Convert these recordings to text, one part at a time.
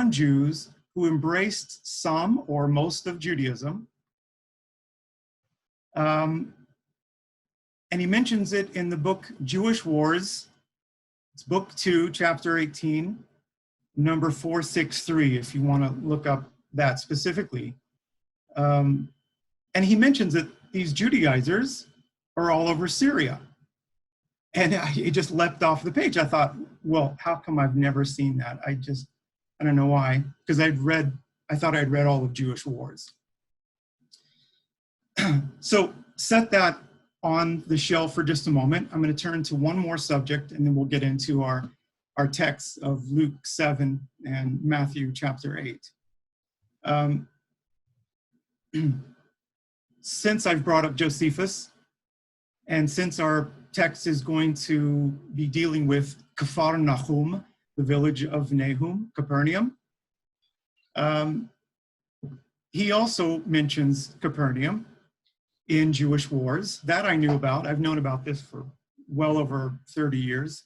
non-Jews who embraced some or most of Judaism. And he mentions it in the book Jewish Wars. It's book 2, chapter 18, number 463, if you want to look up that specifically. And he mentions that these Judaizers are all over Syria. And it just leapt off the page. I thought, well, how come I've never seen that? I don't know why, because I thought I'd read all of Jewish Wars. So set that on the shelf for just a moment. I'm going to turn to one more subject, and then we'll get into our texts of Luke 7 and Matthew chapter 8. Since I've brought up Josephus, and since our text is going to be dealing with Capernaum, the village of Nahum, Capernaum, he also mentions Capernaum in Jewish Wars. That I knew about. I've known about this for well over 30 years.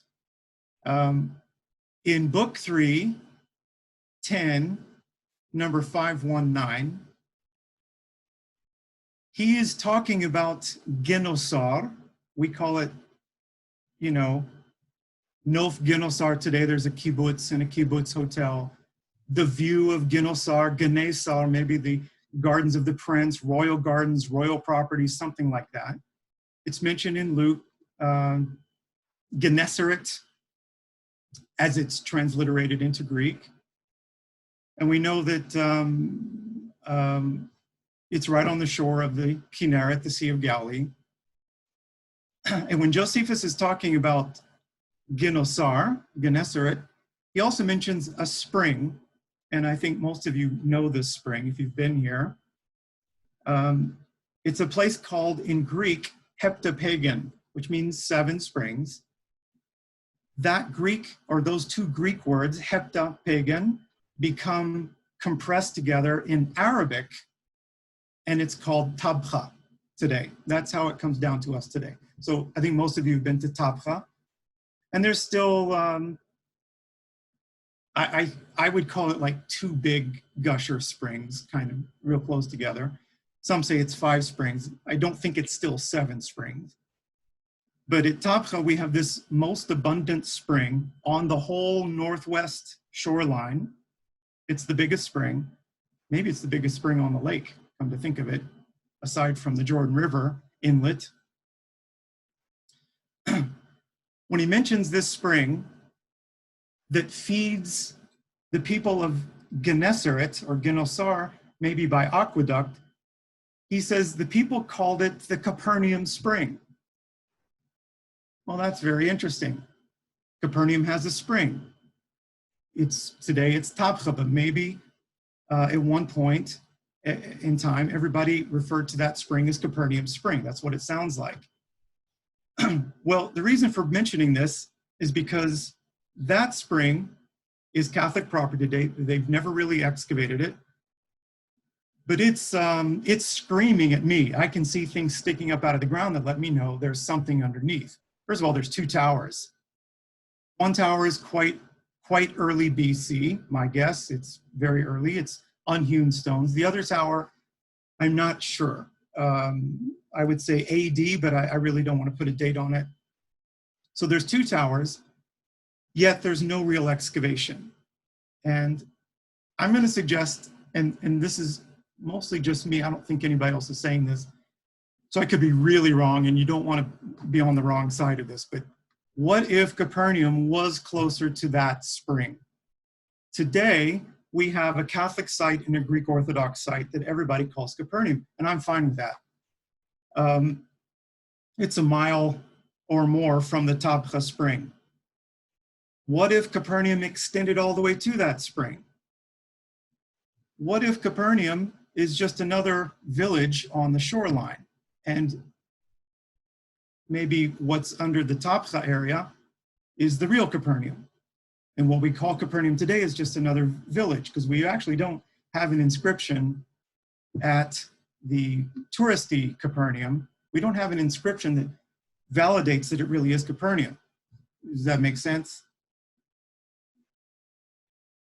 In book 3, 10, number 519, he is talking about Genosar. We call it, Nof Genosar today. There's a kibbutz and a kibbutz hotel. The view of Genosar, maybe the Gardens of the Prince, royal gardens, royal properties, something like that. It's mentioned in Luke, Gennesaret, as it's transliterated into Greek. And we know that it's right on the shore of the Kinneret, the Sea of Galilee. And when Josephus is talking about Gennesaret, he also mentions a spring. And I think most of you know this spring if you've been here. It's a place called in Greek Heptapagan, which means 7 springs. That Greek, or those 2 Greek words, Heptapagan, become compressed together in Arabic, and it's called Tabcha today. That's how it comes down to us today. So I think most of you have been to Tabcha, and there's still, I would call it like 2 big gusher springs, kind of real close together. Some say it's 5 springs. I don't think it's still 7 springs. But at Tabcha, we have this most abundant spring on the whole northwest shoreline. It's the biggest spring. Maybe it's the biggest spring on the lake, come to think of it, aside from the Jordan River inlet. When he mentions this spring that feeds the people of Gennesaret or Genosar, maybe by aqueduct, he says the people called it the Capernaum Spring. Well, that's very interesting. Capernaum has a spring. Today it's Tabcha, but maybe at one point in time, everybody referred to that spring as Capernaum Spring. That's what it sounds like. Well, the reason for mentioning this is because that spring is Catholic property today. They've never really excavated it, but it's screaming at me. I can see things sticking up out of the ground that let me know there's something underneath. First of all, there's 2 towers. One tower is quite early BC, my guess. It's very early. It's unhewn stones. The other tower, I'm not sure. I would say AD, but I really don't want to put a date on it. So there's 2 towers, yet there's no real excavation. And I'm going to suggest, and this is mostly just me, I don't think anybody else is saying this, so I could be really wrong, and you don't want to be on the wrong side of this, but what if Capernaum was closer to that spring? Today, we have a Catholic site and a Greek Orthodox site that everybody calls Capernaum, and I'm fine with that. It's a mile or more from the Tabcha spring. What if Capernaum extended all the way to that spring? What if Capernaum is just another village on the shoreline, and maybe what's under the Tabcha area is the real Capernaum? And what we call Capernaum today is just another village, because we actually don't have an inscription at the touristy Capernaum. We don't have an inscription that validates that it really is Capernaum. Does that make sense?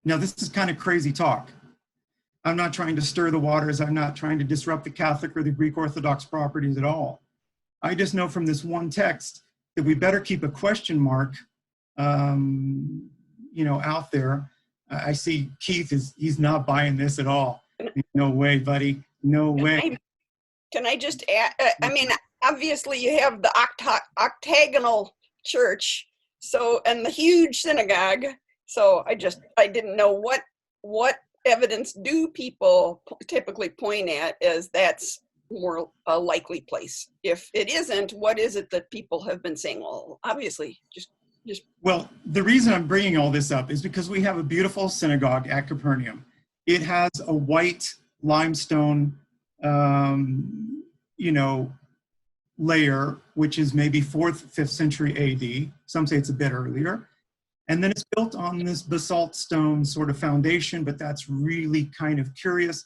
Now, this is kind of crazy talk. I'm not trying to stir the waters. I'm not trying to disrupt the Catholic or the Greek Orthodox properties at all. I just know from this one text that we better keep a question mark, out there. I see Keith he's not buying this at all. No way, buddy. No way. Can I just add? I mean, obviously you have the octagonal church, and the huge synagogue. So I didn't know what evidence do people typically point at as that's more a likely place. If it isn't, what is it that people have been saying? Well, obviously, just. Well, the reason I'm bringing all this up is because we have a beautiful synagogue at Capernaum. It has a white limestone, layer, which is maybe 4th, 5th century AD. Some say it's a bit earlier. And then it's built on this basalt stone sort of foundation, but that's really kind of curious.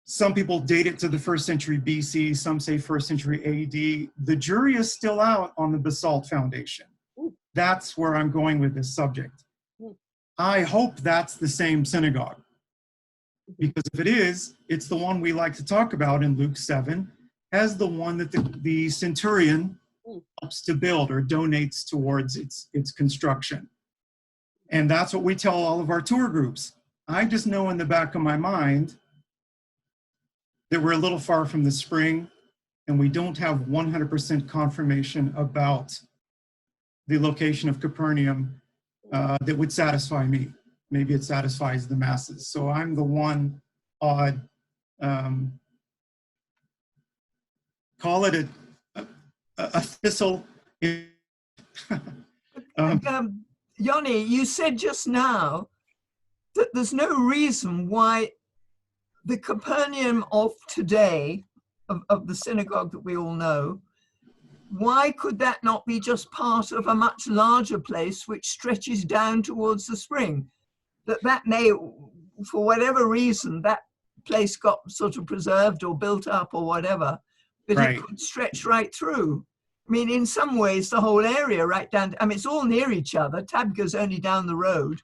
Some people date it to the 1st century BC, some say 1st century AD. The jury is still out on the basalt foundation. That's where I'm going with this subject. I hope that's the same synagogue, because if it is, it's the one we like to talk about in Luke 7 as the one that the Centurion helps to build or donates towards its construction. And that's what we tell all of our tour groups. I just know in the back of my mind that we're a little far from the spring and we don't have 100% confirmation about the location of Capernaum that would satisfy me. Maybe it satisfies the masses. So I'm the one odd, call it a thistle. Yoni, you said just now that there's no reason why the Capernaum of today, of the synagogue that we all know, why could that not be just part of a much larger place which stretches down towards the spring? That may, for whatever reason, that place got sort of preserved or built up or whatever, but right. It could stretch right through. I mean, in some ways, the whole area right down, I mean, it's all near each other. Tabga's only down the road.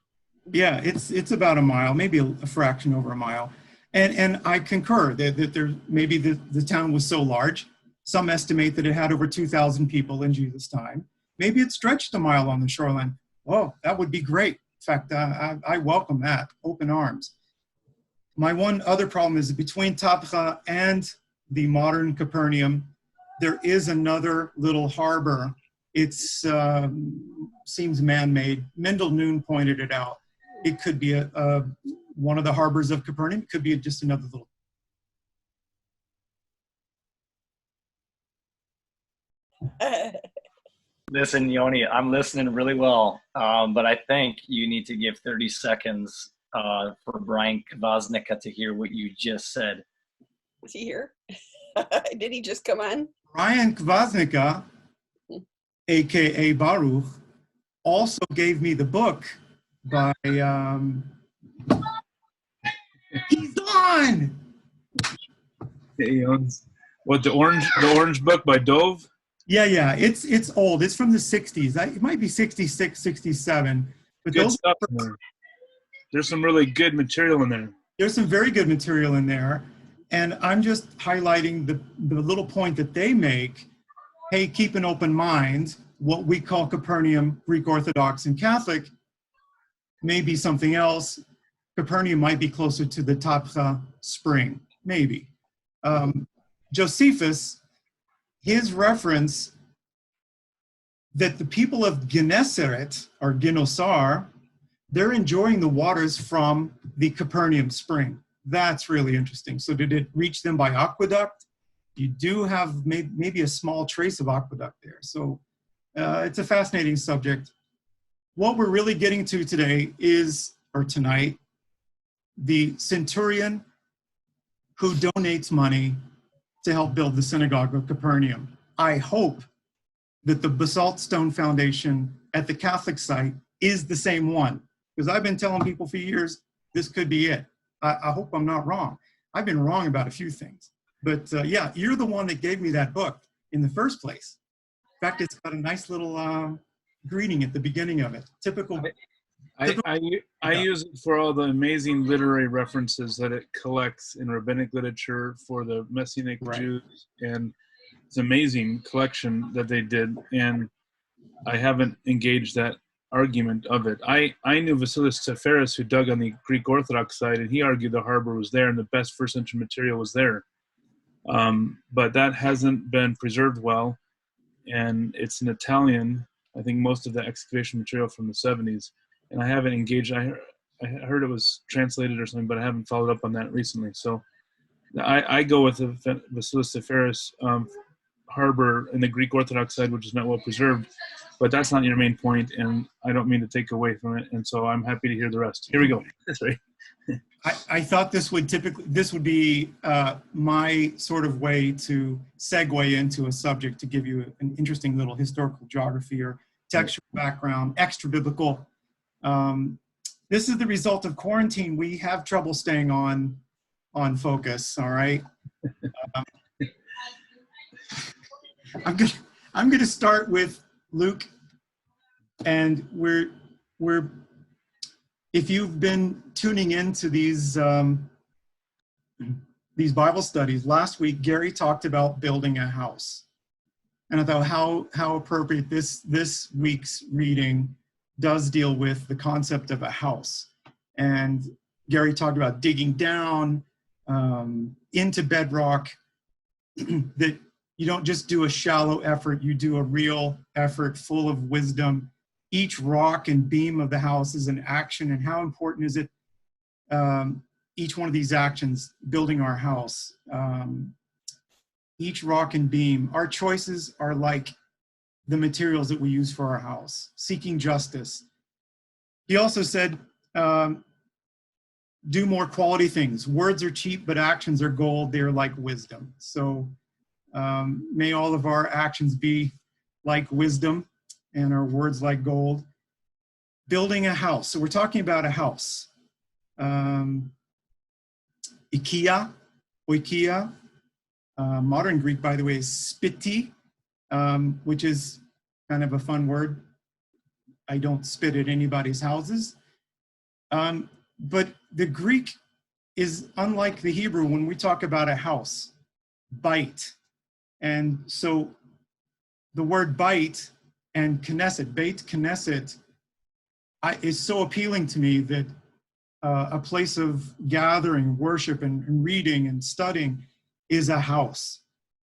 Yeah, it's about a mile, maybe a fraction over a mile. And I concur that there maybe the town was so large. Some estimate that it had over 2,000 people in Jesus' time. Maybe it stretched a mile on the shoreline. Oh, that would be great. In fact, I welcome that, open arms. My one other problem is between Tabgha and the modern Capernaum, there is another little harbor. It's seems man-made. Mendel Noon pointed it out. It could be one of the harbors of Capernaum. It could be just another little. Listen, Yoni, I'm listening really well, but I think you need to give 30 seconds for Brian Kvasnicka to hear what you just said. Is he here? Did he just come on? Brian Kvasnicka, aka Baruch, also gave me the book by he's on. He owns what, the orange book by Dove? Yeah, it's old. It's from the 60s. It might be 66, 67. But Good stuff in there. There's some really good material in there. There's some very good material in there. And I'm just highlighting the little point that they make. Hey, keep an open mind. What we call Capernaum, Greek Orthodox and Catholic, may be something else. Capernaum might be closer to the Tabgha spring, maybe. Josephus, his reference that the people of Gennesaret, or Ginosar, they're enjoying the waters from the Capernaum spring. That's really interesting. So did it reach them by aqueduct? You do have maybe a small trace of aqueduct there. So it's a fascinating subject. What we're really getting to today is, or tonight, the Centurion who donates money to help build the synagogue of Capernaum. I hope that the basalt stone foundation at the Catholic site is the same one, because I've been telling people for years, this could be it. I hope I'm not wrong. I've been wrong about a few things, but yeah, you're the one that gave me that book in the first place. In fact, it's got a nice little greeting at the beginning of it. Typical I use it for all the amazing literary references that it collects in rabbinic literature for the Messianic Right. Jews, and it's an amazing collection that they did, and I haven't engaged that argument of it. I knew Vasilis Tseferis, who dug on the Greek Orthodox side, and he argued the harbor was there and the best first century material was there. But that hasn't been preserved well, and it's in Italian. I think most of the excavation material from the 70s, and I haven't engaged. I heard it was translated or something, but I haven't followed up on that recently. So I go with the Vasilis Tseferis harbor in the Greek Orthodox side, which is not well preserved, but that's not your main point, and I don't mean to take away from it, and so I'm happy to hear the rest. Here we go. Sorry. I thought this would be my sort of way to segue into a subject to give you an interesting little historical geography or textual background, extra biblical. This is the result of quarantine. We have trouble staying on focus. All right. I'm gonna start with Luke, and we're if you've been tuning into these Bible studies, last week Gary talked about building a house, and I thought how appropriate this week's reading does deal with the concept of a house. And Gary talked about digging down into bedrock, that you don't just do a shallow effort, you do a real effort full of wisdom. Each rock and beam of the house is an action, and how important is it, each one of these actions, building our house, each rock and beam, our choices are like the materials that we use for our house, seeking justice. He also said, do more quality things. Words are cheap, but actions are gold. They're like wisdom. So may all of our actions be like wisdom and our words like gold. Building a house. So we're talking about a house. Oikia, modern Greek, by the way, is spiti, which is kind of a fun word. I don't spit at anybody's houses. But the Greek is unlike the Hebrew when we talk about a house, bait. And so the word bait and Knesset, Beit Knesset, is so appealing to me that a place of gathering, worship, and reading and studying is a house.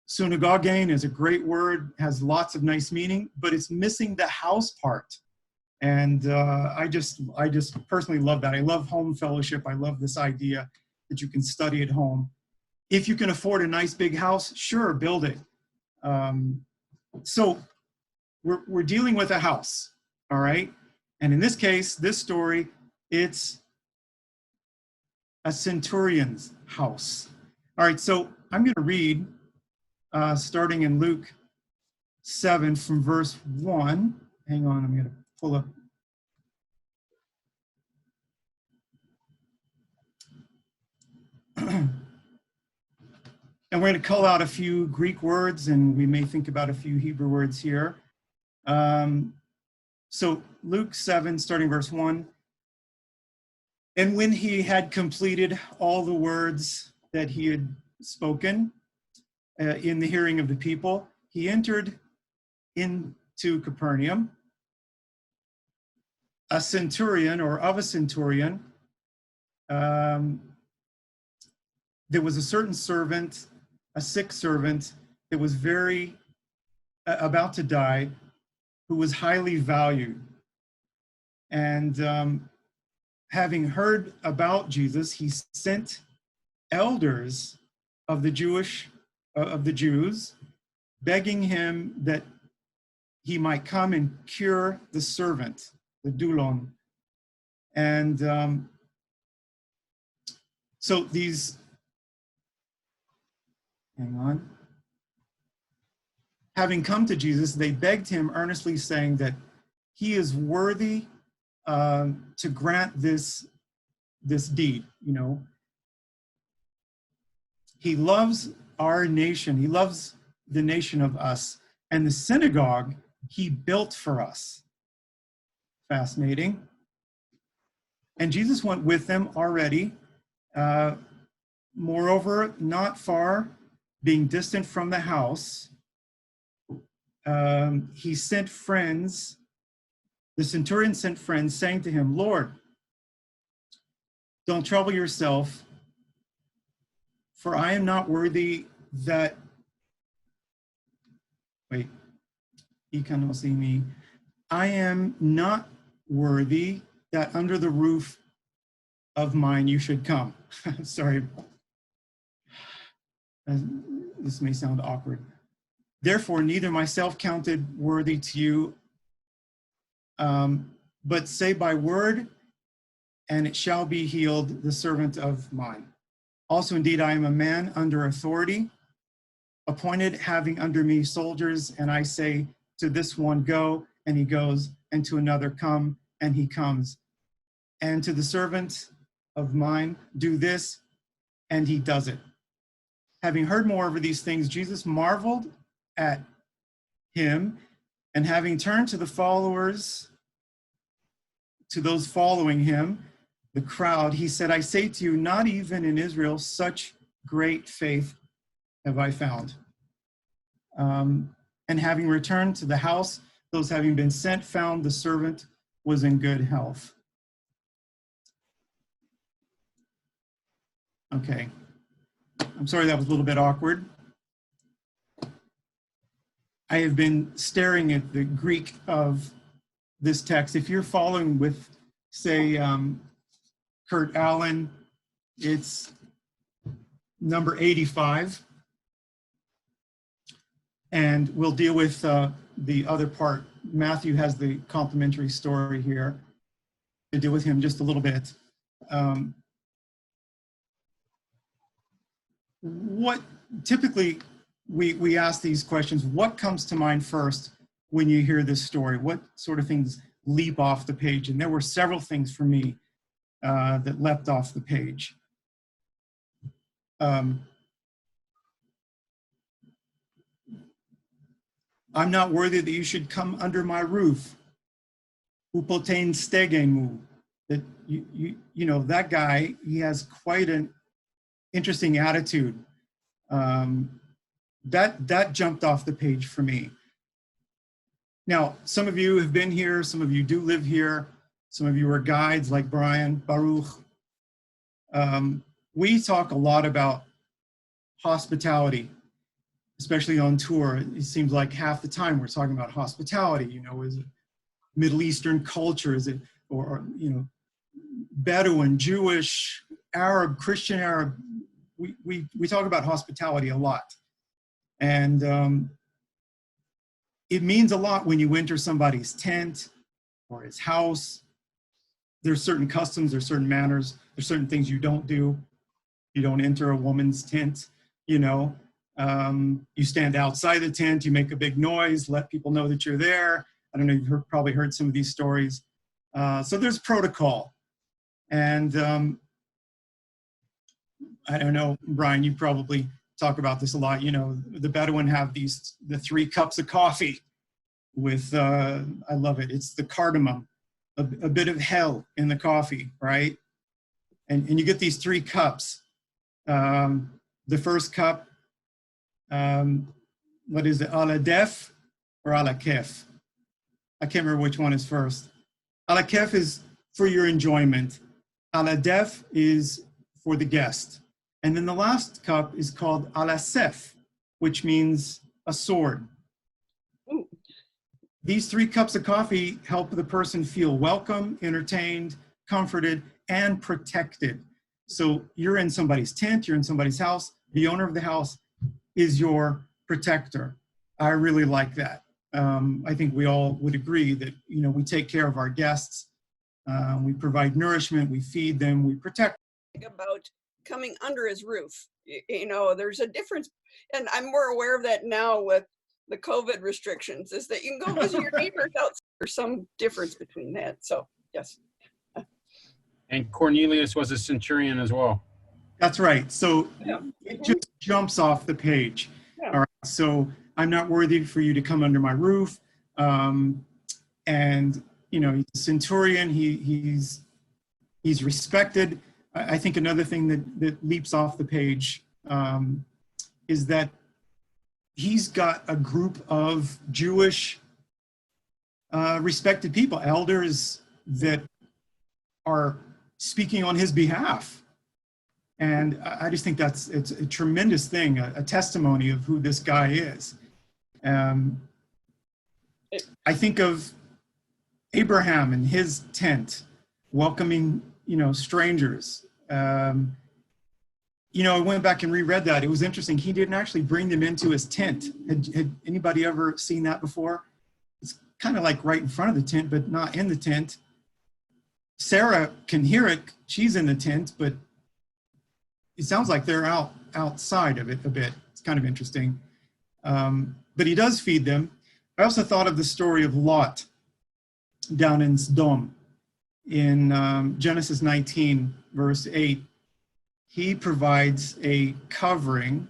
Synagogein is a great word, has lots of nice meaning, but it's missing the house part. And I just personally love that. I love home fellowship. I love this idea that you can study at home. If you can afford a nice big house, sure, build it. So we're dealing with a house, all right? And in this case, this story, it's a centurion's house. All right, so I'm going to read, starting in Luke 7 from verse 1. Hang on, I'm going to pull up. And we're going to call out a few Greek words, and we may think about a few Hebrew words here. So Luke 7, starting verse 1. And when he had completed all the words that he had spoken in the hearing of the people, he entered into Capernaum. A centurion, or of a centurion, there was a certain servant, a sick servant that was very about to die, who was highly valued. And having heard about Jesus, he sent elders of the Jews, begging him that he might come and cure the servant, the doulon. And so these, hang on. Having come to Jesus, they begged him earnestly, saying that he is worthy to grant this deed. You know, he loves our nation. He loves the nation of us, and the synagogue he built for us. Fascinating. And Jesus went with them already. Moreover, not far, being distant from the house, he sent friends. The centurion sent friends, saying to him, Lord, don't trouble yourself, for I am not worthy that, wait, I am not worthy that under the roof of mine you should come. Sorry, this may sound awkward. Therefore, neither myself counted worthy to you, but say by word, and it shall be healed, the servant of mine. Also, indeed, I am a man under authority, appointed, having under me soldiers, and I say to this one, go, and he goes, and to another, come, and he comes. And to the servant of mine, do this, and he does it. Having heard moreover these things, Jesus marveled at him, and having turned to the followers, to those following him, the crowd, he said, I say to you, not even in Israel such great faith have I found. And having returned to the house, those having been sent found the servant was in good health. Okay. I'm sorry that was a little bit awkward. I have been staring at the Greek of this text. If you're following with, say, Kurt Allen, it's number 85. And we'll deal with the other part. Matthew has the complementary story here. To deal with him just a little bit. What typically we ask these questions, what comes to mind first when you hear this story? What sort of things leap off the page? And there were several things for me that leapt off the page. I'm not worthy that you should come under my roof. Upotein stegemu. That you know, that guy, he has quite an interesting attitude. That jumped off the page for me. Now, some of you have been here, some of you do live here, some of you are guides like Brian, Baruch. We talk a lot about hospitality, especially on tour. It seems like half the time we're talking about hospitality. You know, is it Middle Eastern culture? Is it, or you know, Bedouin, Jewish, Arab, Christian Arab? We talk about hospitality a lot. And it means a lot when you enter somebody's tent or his house. There's certain customs, there's certain manners, there's certain things you don't do. You don't enter a woman's tent, you know. You stand outside the tent, you make a big noise, let people know that you're there. I don't know, you've probably heard some of these stories. So there's protocol. And I don't know, Brian, you probably talk about this a lot. You know, the Bedouin have the 3 cups of coffee with, I love it, it's the cardamom, a bit of hell in the coffee, right? And you get these 3 cups. The first cup, what is it, ala def or ala kef? I can't remember which one is first. Ala kef is for your enjoyment. Ala def is for the guest. And then the last cup is called ala sef, which means a sword. Ooh. These 3 cups of coffee help the person feel welcome, entertained, comforted, and protected. So you're in somebody's tent, you're in somebody's house. The owner of the house is your protector. I really like that. I think we all would agree that, you know, we take care of our guests. We provide nourishment, we feed them, we protect. About coming under his roof. You know, there's a difference, and I'm more aware of that now with the COVID restrictions, is that you can go visit your neighbors outside. There's some difference between that. So, yes. And Cornelius was a centurion as well. That's right. So Yeah. it just jumps off the page. Yeah. All right. So I'm not worthy for you to come under my roof. And, you know, he's a centurion. He's He's respected. I think another thing that leaps off the page is that he's got a group of Jewish respected people, elders that are speaking on his behalf. And I just think it's a tremendous thing, a testimony of who this guy is. I think of Abraham and his tent, welcoming, strangers. I went back and reread that. It was interesting. He didn't actually bring them into his tent. Had anybody ever seen that before? It's kind of like right in front of the tent, but not in the tent. Sarah can hear it. She's in the tent, but it sounds like they're outside of it a bit. It's kind of interesting. But he does feed them. I also thought of the story of Lot down in Sodom in Genesis 19, verse 8. He provides a covering,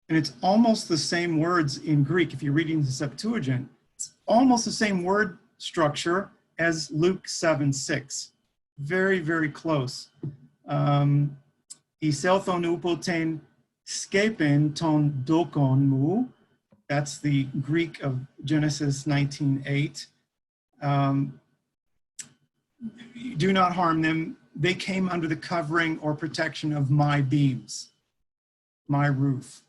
and it's almost the same words in Greek. If you're reading the Septuagint, it's almost the same word structure as Luke 7:6. Very, very close. Iselthon upoten skepen ton dokon mu. That's the Greek of Genesis 19:8. Do not harm them. They came under the covering or protection of my beams, my roof.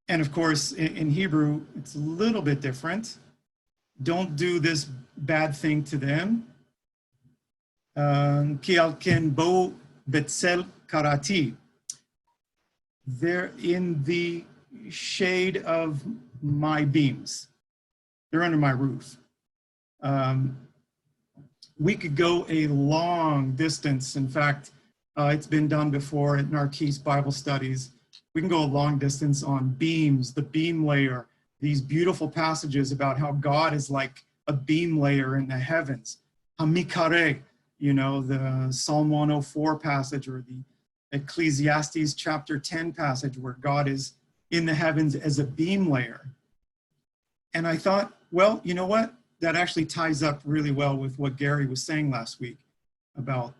And of course, in Hebrew, it's a little bit different. Don't do this bad thing to them. Ki al ken bo betzel karati. They're in the shade of my beams. They're under my roof. We could go a long distance. In fact, it's been done before at Narkis Bible Studies. We can go a long distance on beams, the beam layer, these beautiful passages about how God is like a beam layer in the heavens. Hamikare, the Psalm 104 passage, or the Ecclesiastes chapter 10 passage where God is in the heavens as a beam layer. And I thought, well, you know what? That actually ties up really well with what Gary was saying last week about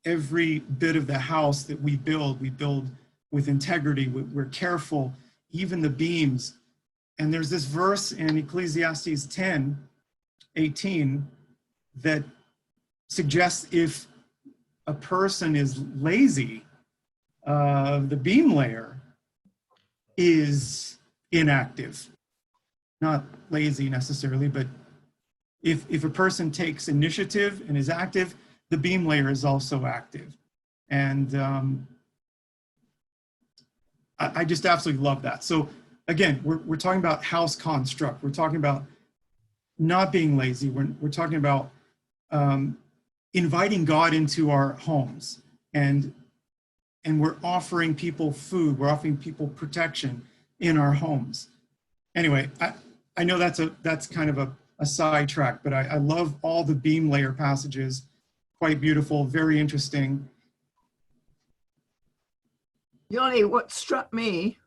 every bit of the house that we build with integrity. We're careful, even the beams. And there's this verse in Ecclesiastes 10:18 that suggests if a person is lazy, the beam layer is inactive. Not lazy necessarily, but if a person takes initiative and is active, the beam layer is also active. And I just absolutely love that. So again, we're talking about house construct. We're talking about not being lazy. We're talking about inviting God into our homes, and we're offering people food. We're offering people protection in our homes. Anyway, I know that's kind of a sidetrack, but I love all the beam layer passages. Quite beautiful, very interesting. Yoni, what struck me,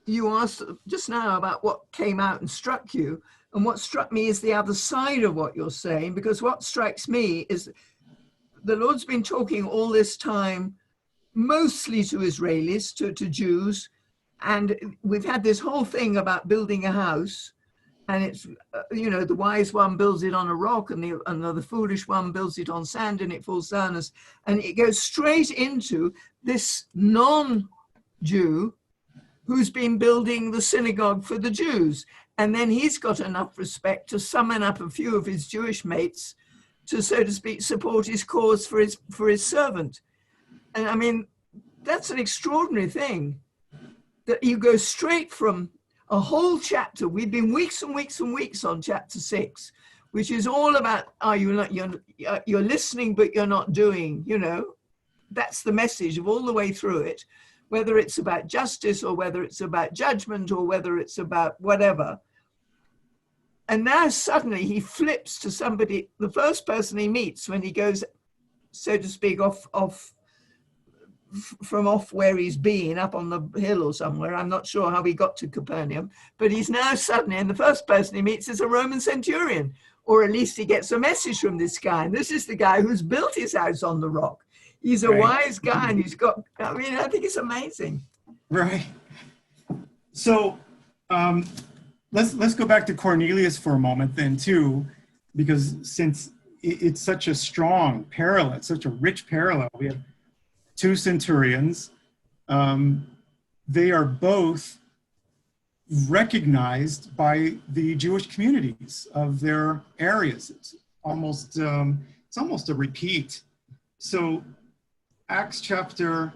you asked just now about what came out and struck you, and what struck me is the other side of what you're saying, because what strikes me is the Lord's been talking all this time, mostly to Israelis, to Jews, and we've had this whole thing about building a house, and it's, the wise one builds it on a rock, and the foolish one builds it on sand, and it falls down. And it goes straight into this non-Jew who's been building the synagogue for the Jews. And then he's got enough respect to summon up a few of his Jewish mates to, so to speak, support his cause for his servant. And I mean, that's an extraordinary thing, that you go straight from a whole chapter. We've been weeks and weeks and weeks on chapter 6, which is all about, you're listening, but you're not doing, That's the message of all the way through it, whether it's about justice or whether it's about judgment or whether it's about whatever. And now suddenly he flips to somebody, the first person he meets when he goes, so to speak, off where he's been, up on the hill or somewhere. I'm not sure how he got to Capernaum, but he's now suddenly, and the first person he meets is a Roman centurion. or at least he gets a message from this guy. And this is the guy who's built his house on the rock. He's a Right. wise guy, and he's got, I mean, I think it's amazing. Right. So let's go back to Cornelius for a moment then too, because since it's such a strong parallel, it's such a rich parallel. We have two centurions. They are both recognized by the Jewish communities of their areas. It's almost a repeat. So Acts chapter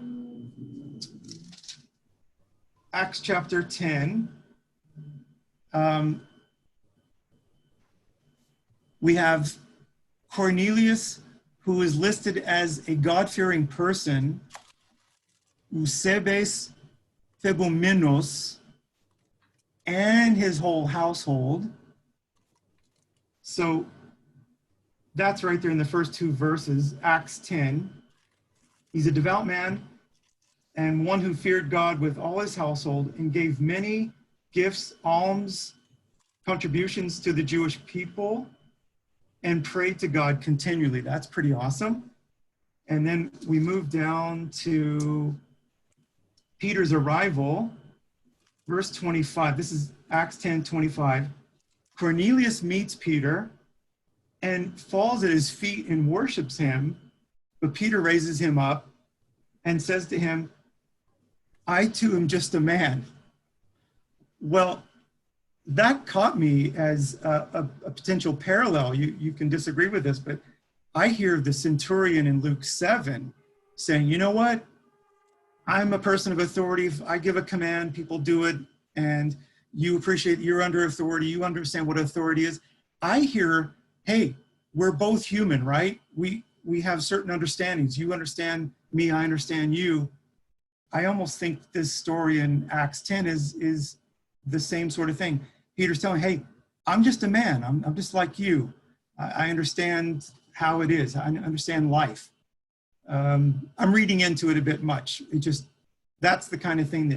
10, we have Cornelius, who is listed as a God-fearing person, Eusebes Thebumenos, and his whole household. So that's right there in the first two verses, Acts 10. He's a devout man and one who feared God with all his household and gave many gifts, alms, contributions to the Jewish people, and prayed to God continually. That's pretty awesome. And then we move down to Peter's arrival, verse 25. This is Acts 10:25. Cornelius meets Peter and falls at his feet and worships him, but Peter raises him up and says to him, I too am just a man. Well, that caught me as a potential parallel. You can disagree with this, but I hear the centurion in Luke 7 saying, you know what? I'm a person of authority. If I give a command, people do it, and you appreciate you're under authority. You understand what authority is. I hear, hey, we're both human, right? We have certain understandings. You understand me, I understand you. I almost think this story in Acts 10 is the same sort of thing. Peter's telling, hey, I'm just a man. I'm just like you. I understand how it is. I understand life. I'm reading into it a bit much. It just, that's the kind of thing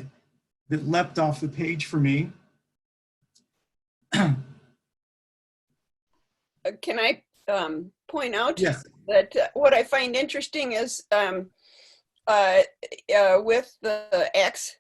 that leapt off the page for me. Can I point out Yes. that what I find interesting is with the Acts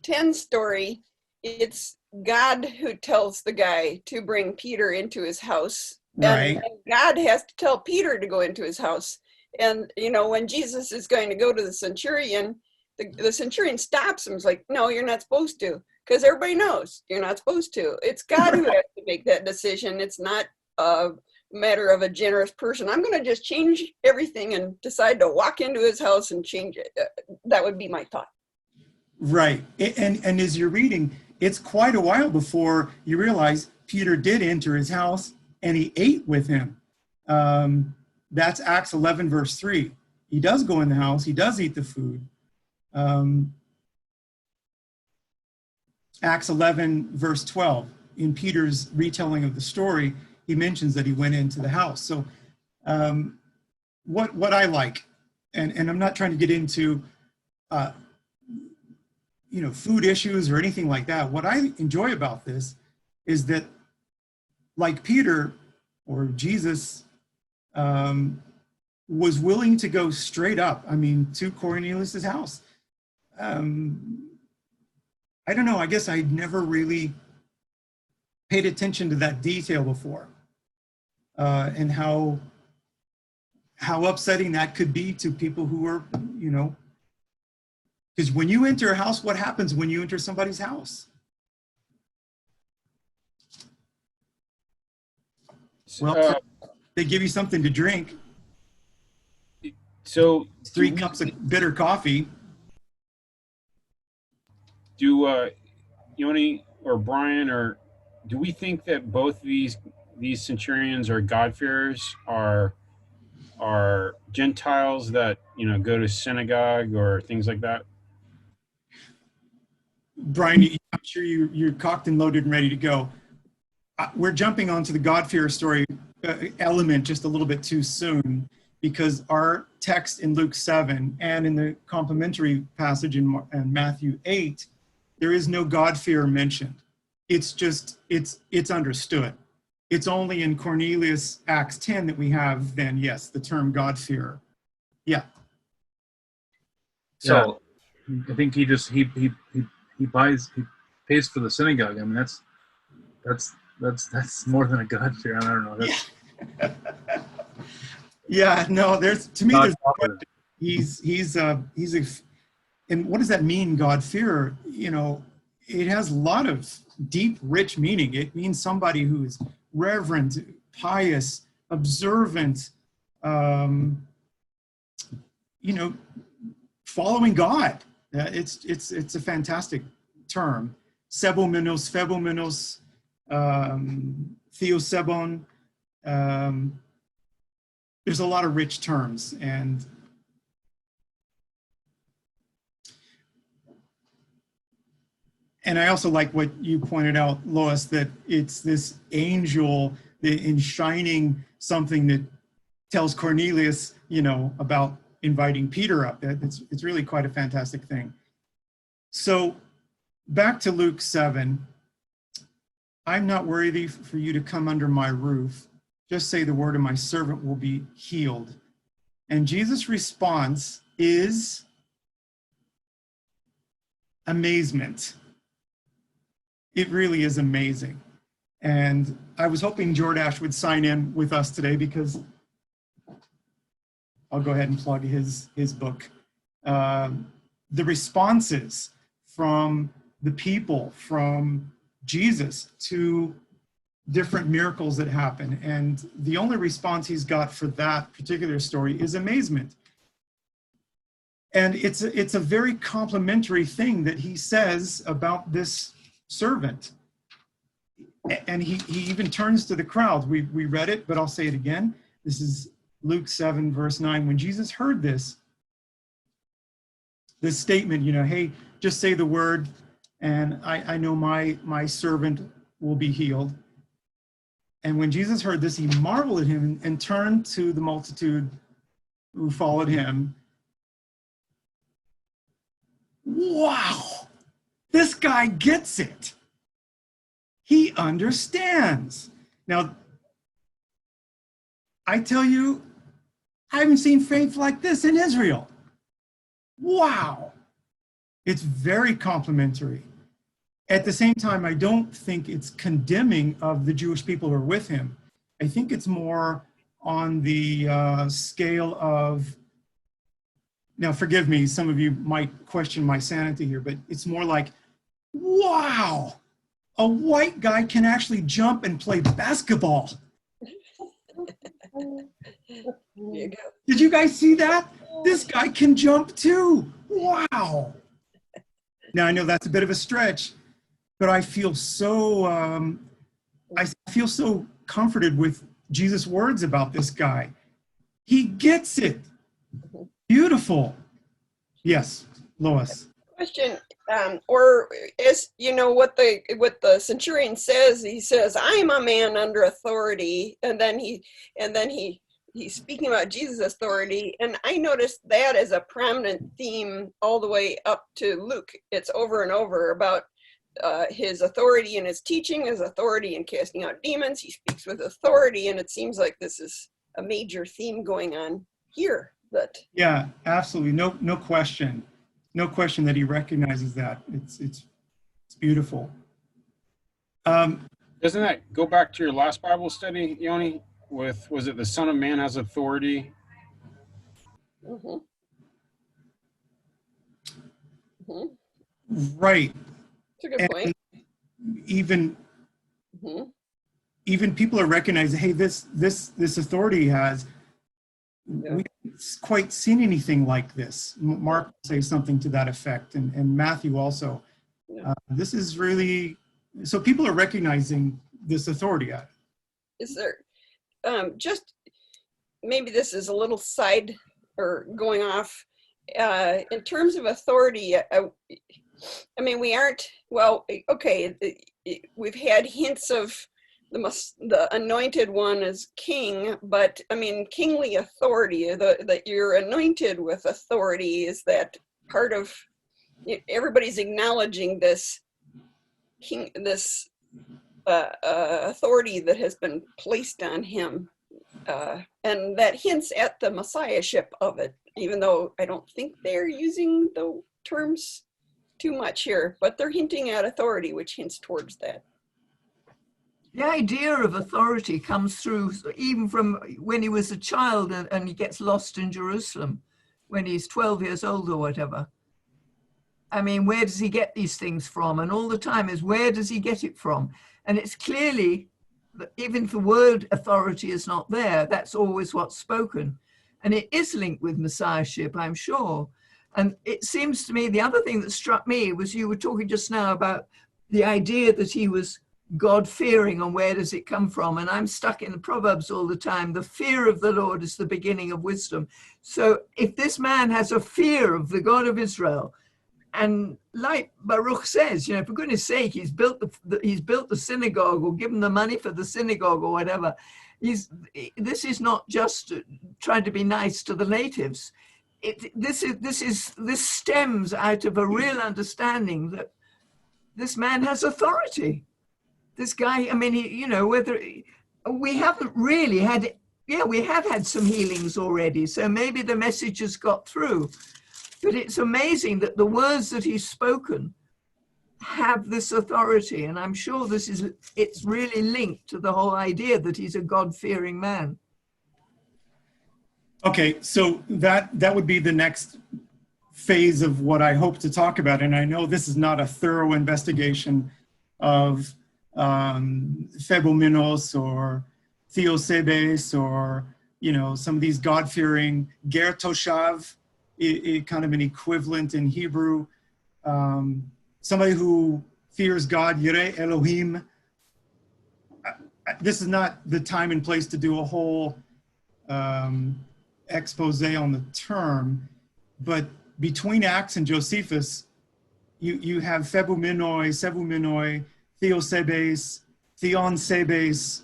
10 story, it's God who tells the guy to bring Peter into his house. Right. And God has to tell Peter to go into his house. And, you know, when Jesus is going to go to the centurion, the centurion stops him. He's like, no, you're not supposed to. Because everybody knows you're not supposed to. It's God who has to make that decision. It's not a matter of a generous person. I'm going to just change everything and decide to walk into his house and change it. That would be my thought. Right. And as you're reading, it's quite a while before you realize Peter did enter his house and he ate with him. That's Acts 11, verse 3. He does go in the house. He does eat the food. Acts 11, verse 12. In Peter's retelling of the story, he mentions that he went into the house. So what I like, and I'm not trying to get into food issues or anything like that. What I enjoy about this is that, like Peter or Jesus, was willing to go straight up, to Cornelius's house. I don't know, I guess I'd never really paid attention to that detail before, and how upsetting that could be to people who are, because when you enter a house, what happens when you enter somebody's house? Well, they give you something to drink. So 3 cups of bitter coffee. Do Yoni or Brian, or do we think that both these centurions are God-fearers, are Gentiles that go to synagogue or things like that? Brian, I'm sure you're cocked and loaded and ready to go. We're jumping onto the God-fearer story element just a little bit too soon, because our text in Luke 7 and in the complementary passage in Matthew 8, there is no God-fear mentioned. It's just, it's understood. it's only in Cornelius Acts 10 that we have then, yes, the term God-fearer. Yeah. So I think he pays for the synagogue. I mean, that's more than a God fear. I don't know. That's Yeah, no, there's not popular. he's a, and what does that mean, God-fearer? You know, it has a lot of deep, rich meaning. It means somebody who is reverent, pious, observant, you know, following God. It's a fantastic term. Sebomenos, phebomenos, theosebon. There's a lot of rich terms, and I also like what you pointed out, Lois, that it's this angel enshrining something that tells Cornelius, you know, about inviting Peter up. It's really quite a fantastic thing. So back to Luke 7. I'm not worthy for you to come under my roof. Just say the word and my servant will be healed. And Jesus' response is amazement. It really is amazing. And I was hoping Jordash would sign in with us today, because I'll go ahead and plug his book. The responses from the people, from Jesus to different miracles that happen. And the only response he's got for that particular story is amazement. And it's a very complimentary thing that he says about this servant. And he even turns to the crowd. We read it, but I'll say it again. This is Luke 7, verse 9. When Jesus heard this statement, you know, hey, just say the word, and I know my servant will be healed. And when Jesus heard this, he marveled at him and turned to the multitude who followed him. Wow, this guy gets it. He understands. Now, I tell you, I haven't seen faith like this in Israel. Wow. It's very complimentary. At the same time, I don't think it's condemning of the Jewish people who are with him. I think it's more on the scale of, now forgive me, some of you might question my sanity here, but it's more like, wow, a white guy can actually jump and play basketball. You go. Did you guys see that? This guy can jump too. Wow. Now I know that's a bit of a stretch, but I feel so comforted with Jesus' words about this guy. He gets it. Beautiful. Yes, Lois. Question, or as you know, what the centurion says, he says, "I am a man under authority," and then he's speaking about Jesus' authority, and I noticed that as a prominent theme all the way up to Luke. It's over and over about his authority in his teaching, his authority in casting out demons. He speaks with authority, and it seems like this is a major theme going on here. But yeah, absolutely, no question that he recognizes that. It's beautiful. Doesn't that go back to your last Bible study, Yoni? Was it the Son of Man has authority? mm-hmm. Mm-hmm. Right. That's a good point. Even Mm-hmm. even people are recognizing, hey, this authority he has. Yeah. We haven't quite seen anything like this. Mark says something to that effect, and Matthew also. Yeah. This is really, so people are recognizing this authority. Is there, just, maybe this is a little side or going off, in terms of authority, I mean, we aren't, well, okay, we've had hints of the anointed one is king, but I mean, kingly authority, that you're anointed with authority, is that part of, everybody's acknowledging this king, this authority that has been placed on him, and that hints at the messiahship of it, even though I don't think they're using the terms too much here, but they're hinting at authority, which hints towards that. The idea of authority comes through even from when he was a child and he gets lost in Jerusalem when he's 12 years old or whatever. I mean, where does he get these things from? And all the time is, where does he get it from? And it's clearly that even if the word authority is not there, that's always what's spoken. And it is linked with messiahship, I'm sure. And it seems to me, the other thing that struck me was you were talking just now about the idea that he was God-fearing, and where does it come from? And I'm stuck in the Proverbs all the time. The fear of the Lord is the beginning of wisdom. So if this man has a fear of the God of Israel, and like Baruch says, you know, for goodness sake, he's built the synagogue, or given the money for the synagogue or whatever. This is not just trying to be nice to the natives. This stems out of a real understanding that this man has authority. This guy, I mean, we haven't really had, we have had some healings already, so maybe the message has got through. But it's amazing that the words that he's spoken have this authority, and I'm sure it's really linked to the whole idea that he's a God-fearing man. Okay, so that would be the next phase of what I hope to talk about, and I know this is not a thorough investigation of Phebomenos or Theosebes or, you know, some of these God-fearing Ger Toshav, kind of an equivalent in Hebrew. Somebody who fears God, Yireh Elohim. This is not the time and place to do a whole expose on the term, but between Acts and Josephus, you have Phebumenoi, Sebumenoi, Theosebes, Theonsebes.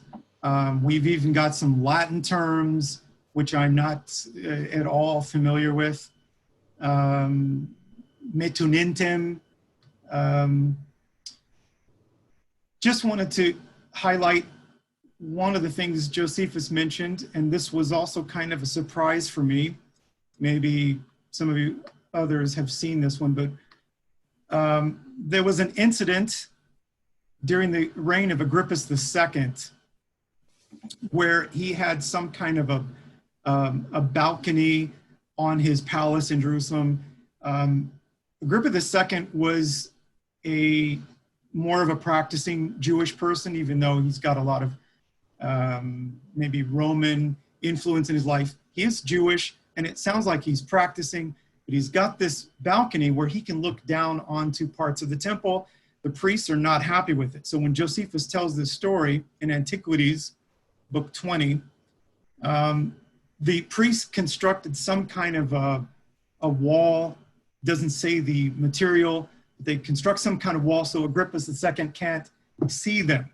We've even got some Latin terms, which I'm not at all familiar with. Metunintem. Just wanted to highlight one of the things Josephus mentioned, and this was also kind of a surprise for me. Maybe some of you others have seen this one, but there was an incident during the reign of Agrippus II where he had some kind of a balcony on his palace in Jerusalem. Agrippa II was more of a practicing Jewish person, even though he's got a lot of maybe Roman influence in his life. He is Jewish, and it sounds like he's practicing, but he's got this balcony where he can look down onto parts of the temple. The priests are not happy with it. So when Josephus tells this story in Antiquities, book 20, the priests constructed some kind of a wall, doesn't say the material, they construct some kind of wall so Agrippa II can't see them.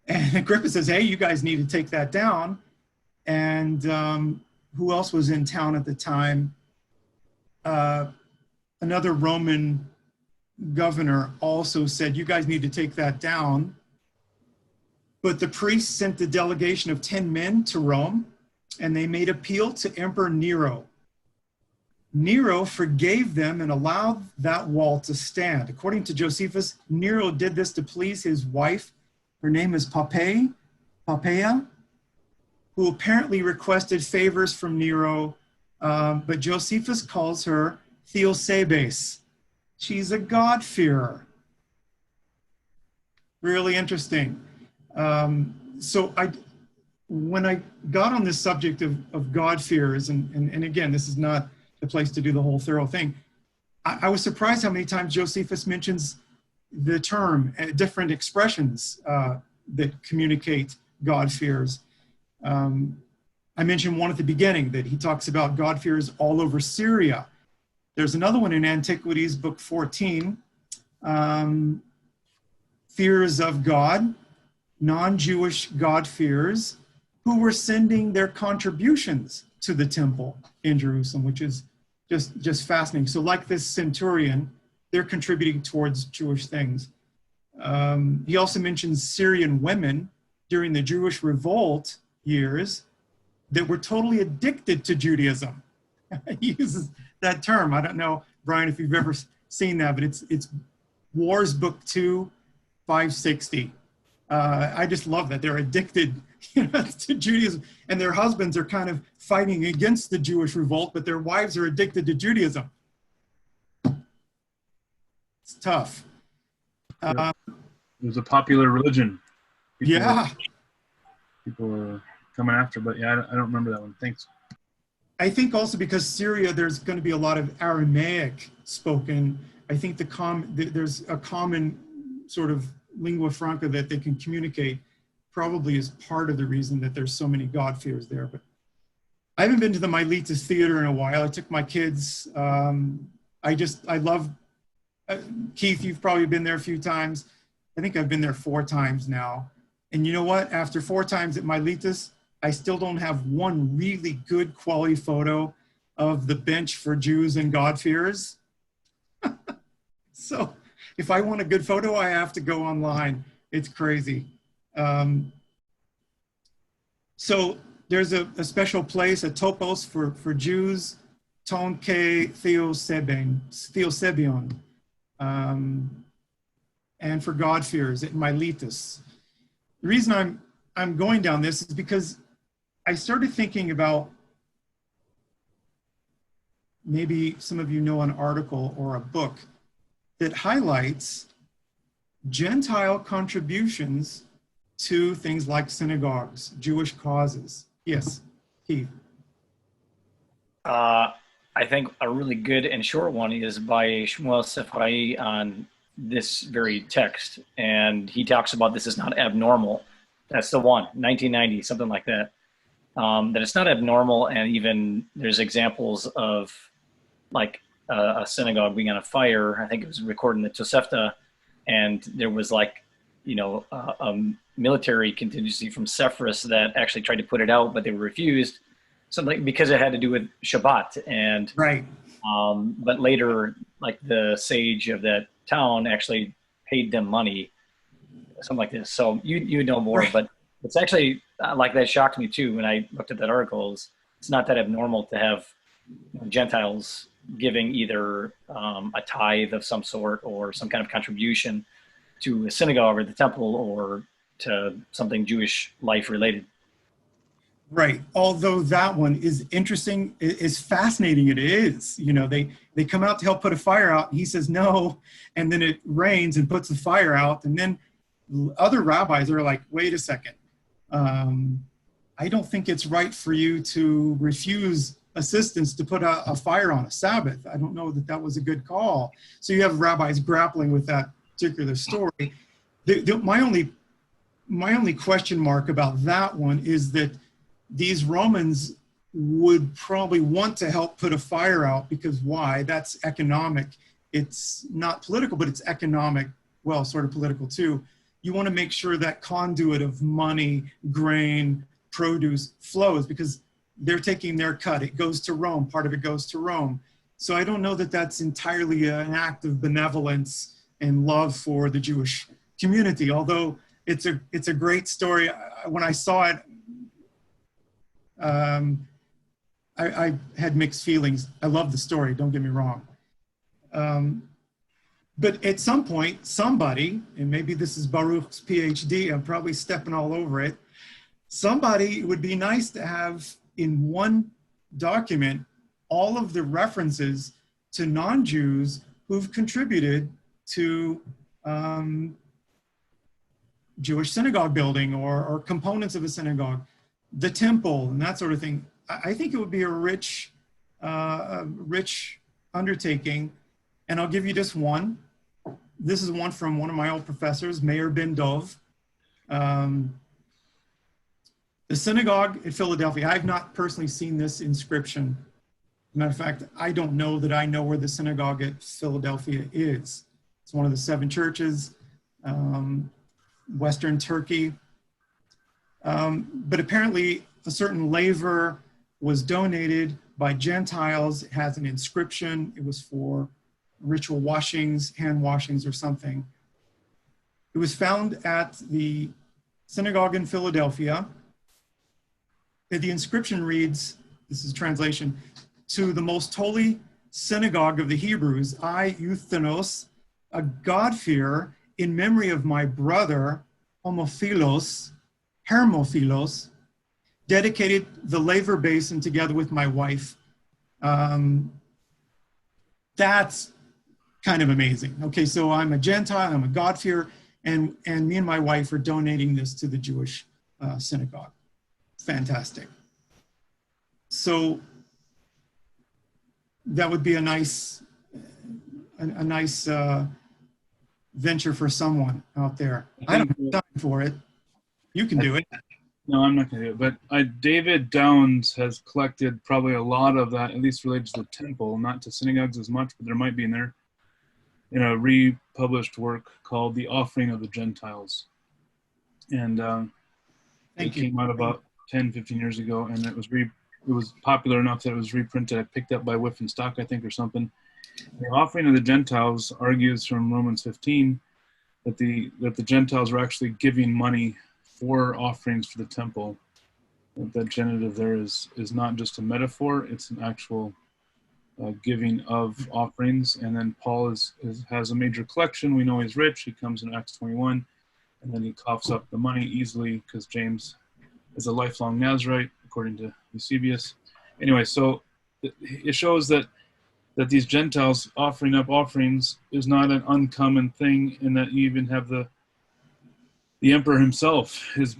And Agrippa says, hey, you guys need to take that down. And who else was in town at the time? Another Roman governor also said, you guys need to take that down. But the priests sent a delegation of 10 men to Rome, and they made appeal to Emperor Nero. Nero forgave them and allowed that wall to stand. According to Josephus, Nero did this to please his wife. Her name is Poppaea, who apparently requested favors from Nero, but Josephus calls her Theosebes. She's a God-fearer. Really interesting. So when I got on this subject of God-fearers, and again, this is not the place to do the whole thorough thing, I was surprised how many times Josephus mentions the term, different expressions that communicate God-fears. I mentioned one at the beginning, that he talks about God-fears all over Syria. There's another one in Antiquities, book 14, fears of God, non-Jewish God-fears, who were sending their contributions to the temple in Jerusalem, which is just fascinating. So like this Centurion, they're contributing towards Jewish things. He also mentions Syrian women during the Jewish revolt years that were totally addicted to Judaism. He uses that term. I don't know, Brian, if you've ever seen that, but it's Wars Book 2, 560. I just love that. They're addicted to Judaism, and their husbands are kind of fighting against the Jewish revolt, but their wives are addicted to Judaism. It's tough. It was a popular religion. People were coming after, but yeah, I don't remember that one. Thanks. I think also because Syria, there's going to be a lot of Aramaic spoken. I think there's a common sort of lingua franca that they can communicate, probably is part of the reason that there's so many God-fears there. But I haven't been to the Miletus Theater in a while. I took my kids. I love, Keith, you've probably been there a few times. I think I've been there 4 times now. And you know what? After 4 times at Miletus, I still don't have one really good quality photo of the bench for Jews and God-fearers. So if I want a good photo, I have to go online. It's crazy. So there's a special place, a topos for Jews, Ton Ke Theosebion, and for God-fearers at Miletus. The reason I'm going down this is because I started thinking about, maybe some of you know an article or a book that highlights Gentile contributions to things like synagogues, Jewish causes. Yes, Keith. I think a really good and short one is by Shmuel Sefrai on this very text. And he talks about this is not abnormal. That's the one, 1990, something like that. That it's not abnormal, and even there's examples of like a synagogue being on a fire. I think it was recorded in the Tosefta, and there was like, a military contingency from Sepphoris that actually tried to put it out, but they were refused. Something because it had to do with Shabbat, and right. But later, like the sage of that town actually paid them money, something like this. So you know more, right. But it's actually like that shocked me too when I looked at that article. It's not that abnormal to have Gentiles giving either a tithe of some sort or some kind of contribution to a synagogue or the temple or to something Jewish life related. Right. Although that one is interesting, is fascinating. It is, they come out to help put a fire out. And he says no, and then it rains and puts the fire out. And then other rabbis are like, wait a second. I don't think it's right for you to refuse assistance to put a fire on a Sabbath. I don't know that was a good call. So you have rabbis grappling with that particular story. My only question mark about that one is that these Romans would probably want to help put a fire out because why? That's economic. It's not political, but it's economic. Well, sort of political too. You want to make sure that conduit of money, grain, produce flows because they're taking their cut. It goes to Rome. Part of it goes to Rome. So I don't know that that's entirely an act of benevolence and love for the Jewish community, although it's a great story. When I saw it, I had mixed feelings. I love the story, don't get me wrong. But at some point, somebody, and maybe this is Baruch's PhD, I'm probably stepping all over it, somebody, it would be nice to have in one document all of the references to non-Jews who've contributed to Jewish synagogue building or components of a synagogue, the temple and that sort of thing. I think it would be a rich undertaking. And I'll give you just one. This is one from one of my old professors, Meir Ben Dov. The synagogue at Philadelphia, I've not personally seen this inscription. Matter of fact, I don't know that I know where the synagogue at Philadelphia is. It's one of the 7 churches, Western Turkey. But apparently a certain laver was donated by Gentiles. It has an inscription. It was for ritual washings, hand washings or something. It was found at the synagogue in Philadelphia. The inscription reads, this is translation, to the most holy synagogue of the Hebrews, I, Euthanos, a God-fearer, in memory of my brother, Hermophilos, dedicated the laver basin together with my wife. That's kind of amazing. Okay, so I'm a Gentile, I'm a God-fearer, and me and my wife are donating this to the Jewish synagogue. Fantastic. So that would be a nice venture for someone out there. I don't have time for it. You can do it. No, I'm not going to do it. But David Downs has collected probably a lot of that, at least related to the temple, not to synagogues as much, but there might be in there, in a republished work called The Offering of the Gentiles. And it came out about 10, 15 years ago, and it was popular enough that it was reprinted. I picked up by Whiff and Stock, I think, or something. The Offering of the Gentiles argues from Romans 15 that the Gentiles were actually giving money for offerings for the temple. That genitive there is not just a metaphor, it's an actual giving of offerings. And then Paul has a major collection. We know he's rich. He comes in Acts 21, and then he coughs up the money easily because James is a lifelong Nazirite, according to Eusebius. Anyway, so it shows that these Gentiles offering up offerings is not an uncommon thing, and that you even have the emperor himself is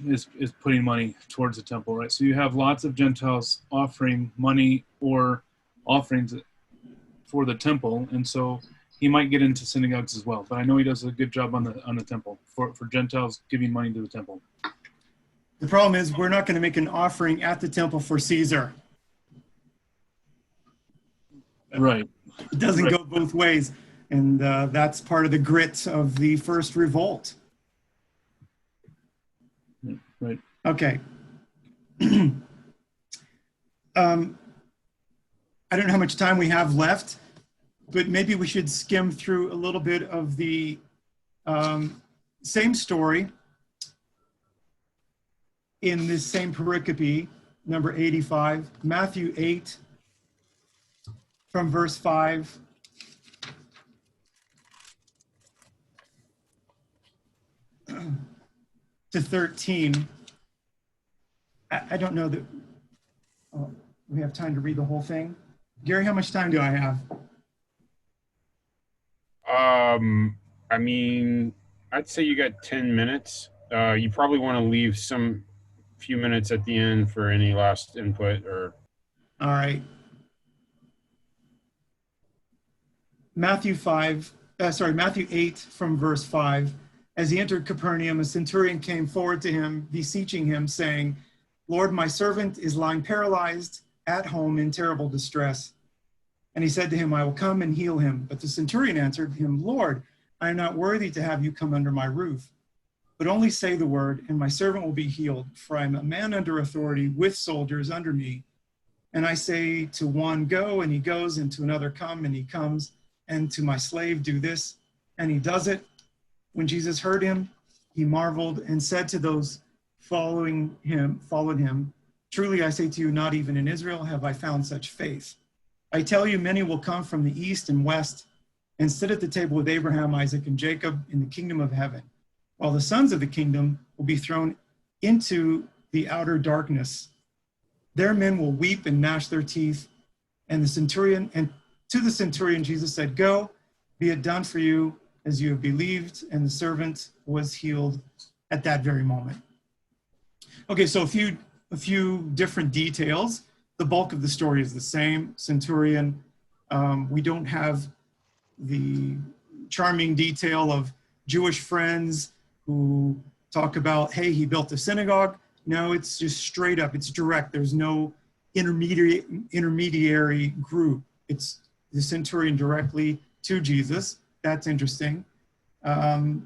putting money towards the temple, right? So you have lots of Gentiles offering money or offerings for the temple, and so he might get into synagogues as well. But I know he does a good job on the temple for Gentiles giving money to the temple. The problem is we're not going to make an offering at the temple for Caesar. Right. It doesn't go both ways, and that's part of the grit of the first revolt. Right. Okay. I don't know how much time we have left, but maybe we should skim through a little bit of the same story in this same pericope, number 85, Matthew 8, from verse 5 to 13. I don't know that we have time to read the whole thing. Gary, how much time do I have? I mean, I'd say you got 10 minutes. You probably want to leave some few minutes at the end for any last input or. All right. Matthew 8 from verse 5. As he entered Capernaum, a centurion came forward to him, beseeching him, saying, Lord, my servant is lying paralyzed at home in terrible distress. And he said to him, I will come and heal him. But the centurion answered him, Lord, I am not worthy to have you come under my roof, but only say the word, and my servant will be healed. For I am a man under authority with soldiers under me. And I say to one, go, and he goes, and to another, come, and he comes, and to my slave, do this, and he does it. When Jesus heard him, he marveled and said to those followed him, truly I say to you, not even in Israel have I found such faith. I tell you, many will come from the east and west and sit at the table with Abraham, Isaac, and Jacob in the kingdom of heaven, while the sons of the kingdom will be thrown into the outer darkness. There men will weep and gnash their teeth. And to the centurion, Jesus said, go, be it done for you as you have believed. And the servant was healed at that very moment. Okay, so a few different details. The bulk of the story is the same. Centurion, we don't have the charming detail of Jewish friends who talk about, hey, he built a synagogue. No, it's just straight up, it's direct. There's no intermediary group. It's the centurion directly to Jesus. That's interesting. The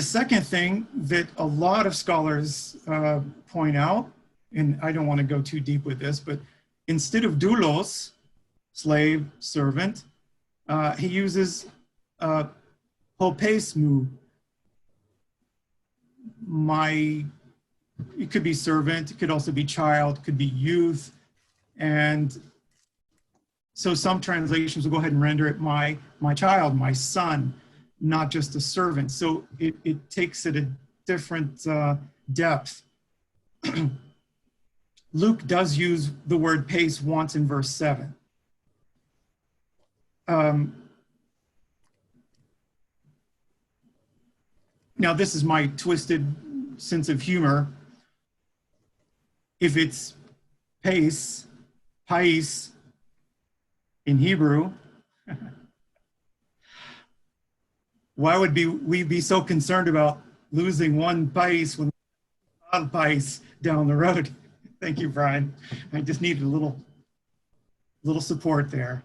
second thing that a lot of scholars point out, and I don't want to go too deep with this, but instead of doulos, slave, servant, he uses hopes mu, it could be servant, it could also be child, could be youth. And so some translations will go ahead and render it my child, my son, not just a servant. So it takes it a different depth. Luke does use the word pace once in verse 7. Now, this is my twisted sense of humor. If it's pace, pais in Hebrew, why would we be so concerned about losing one pais when a lot of pais down the road? Thank you, Brian. I just needed a little support there.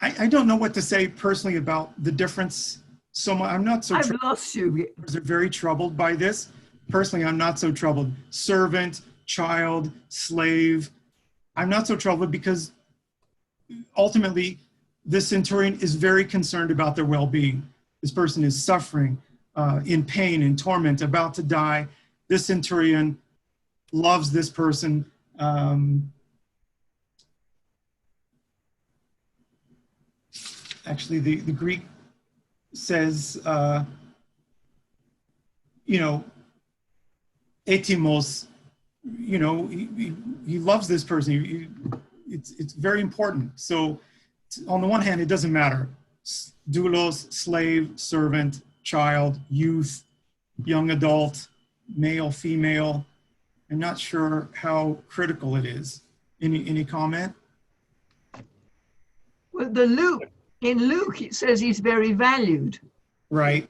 I don't know what to say personally about the difference. So I'm not so. I've lost you. Are very troubled by this. Personally, I'm not so troubled. Servant, child, slave. I'm not so troubled because ultimately, this centurion is very concerned about their well-being. This person is suffering, in pain, in torment, about to die. This centurion loves this person. Actually, the Greek says, etimos, he loves this person. It's very important. So on the one hand, it doesn't matter. Doulos, slave, servant, child, youth, young adult, male, female. I'm not sure how critical it is. Any comment? Well, in Luke, it says he's very valued. Right.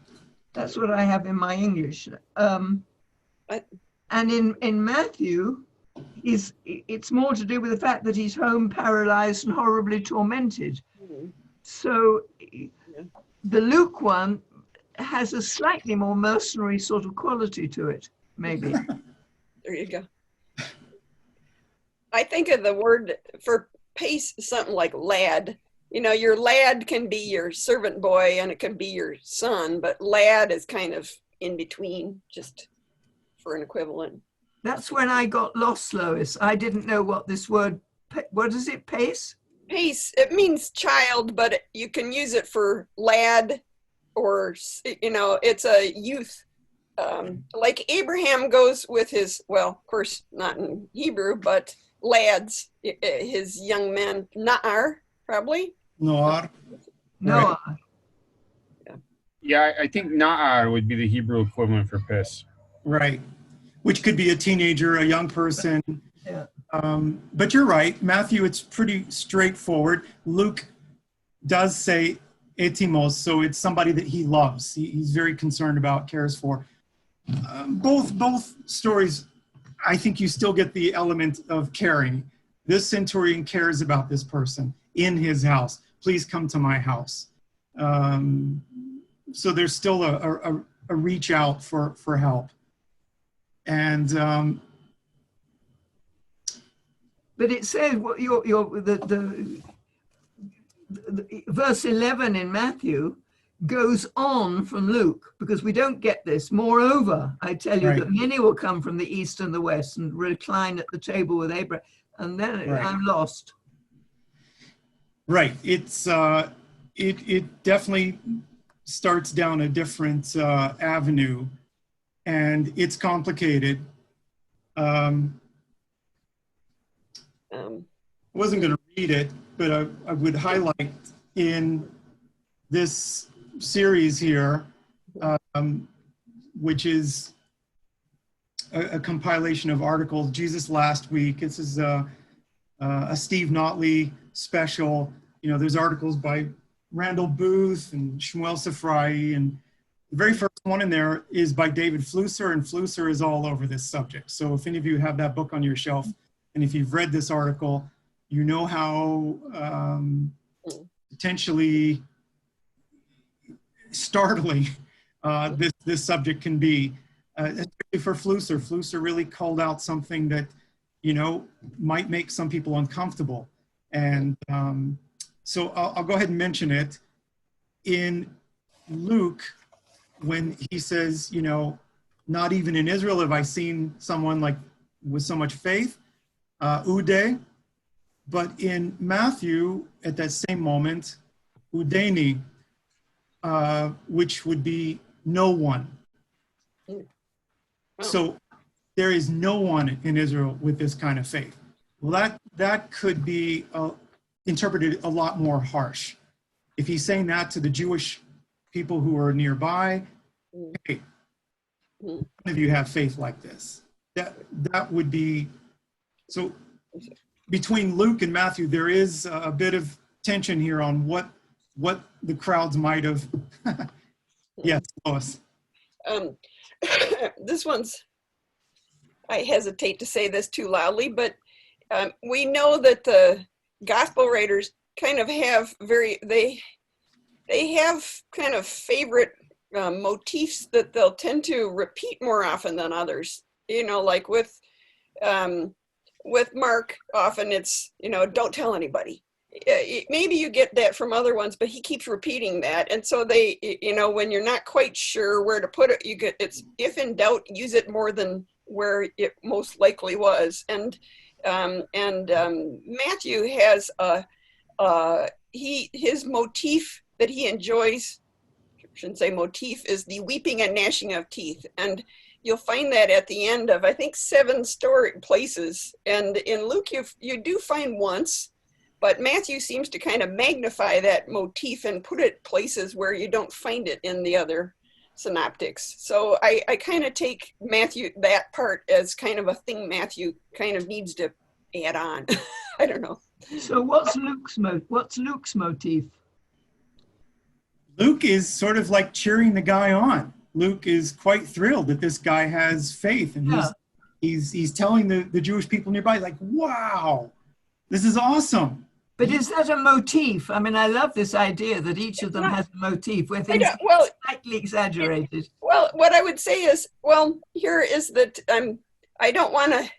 That's what I have in my English. And in Matthew, it's more to do with the fact that he's home paralyzed and horribly tormented. So the Luke one has a slightly more mercenary sort of quality to it, maybe. There you go. I think of the word for pace, something like lad. Your lad can be your servant boy and it can be your son, but lad is kind of in between, just for an equivalent. That's when I got lost, Lois. I didn't know what this word, what is it, pace? Pace, it means child, but you can use it for lad or, it's a youth. Like Abraham goes with his, well, of course, not in Hebrew, but lads, his young men, Na'ar, probably. Noar. Noah. Yeah, I think Na'ar would be the Hebrew equivalent for piss. Right. Which could be a teenager, a young person. Yeah. But you're right, Matthew, it's pretty straightforward. Luke does say etimos, so it's somebody that he loves. He's very concerned about, cares for. Both stories, I think you still get the element of caring. This centurion cares about this person in his house. Please come to my house. So there's still a reach out for help. And but it says the verse 11 in Matthew goes on from Luke, because we don't get this. Moreover, I tell you that many will come from the east and the west and recline at the table with Abraham. And then I'm lost. Right. It's it definitely starts down a different avenue, and it's complicated. I wasn't going to read it, but I would highlight in this series here, which is a compilation of articles. Jesus Last Week. This is a Steve Notley special. There's articles by Randall Booth and Shmuel Safrai, and the very first one in there is by David Flusser, and Flusser is all over this subject. So if any of you have that book on your shelf, and if you've read this article, you know how potentially startling this subject can be, especially for Flusser. Flusser really called out something that, might make some people uncomfortable. And so I'll go ahead and mention it. In Luke, when he says, you know, not even in Israel have I seen someone like with so much faith, ude, but in Matthew, at that same moment, udeni, which would be no one. So there is no one in Israel with this kind of faith. Well, that could be interpreted a lot more harsh. If he's saying that to the Jewish people who are nearby, hey, none of you have faith like this. That would be, so between Luke and Matthew, there is a bit of tension here on what the crowds might have. Yes, Lois. This one's, I hesitate to say this too loudly, but we know that the gospel writers kind of have they have kind of favorite motifs that they'll tend to repeat more often than others. You know, like with Mark, often it's, you know, don't tell anybody. Maybe you get that from other ones, but he keeps repeating that. And so they, you know, when you're not quite sure where to put it, it's, if in doubt, use it more than where it most likely was. And Matthew has his motif that he enjoys, I shouldn't say motif, is the weeping and gnashing of teeth. And you'll find that at the end of, I think, 7 story places. And in Luke, you do find once, but Matthew seems to kind of magnify that motif and put it places where you don't find it in the other synoptics. So I kind of take Matthew, that part, as kind of a thing Matthew kind of needs to add on. I don't know. So what's Luke's motif? Luke is sort of like cheering the guy on. Luke is quite thrilled that this guy has faith, and he's telling the Jewish people nearby, like, wow, this is awesome. But is that a motif? I mean, I love this idea that each of them has a motif where things are slightly exaggerated. Well, what I would say is, well, here is that I don't want to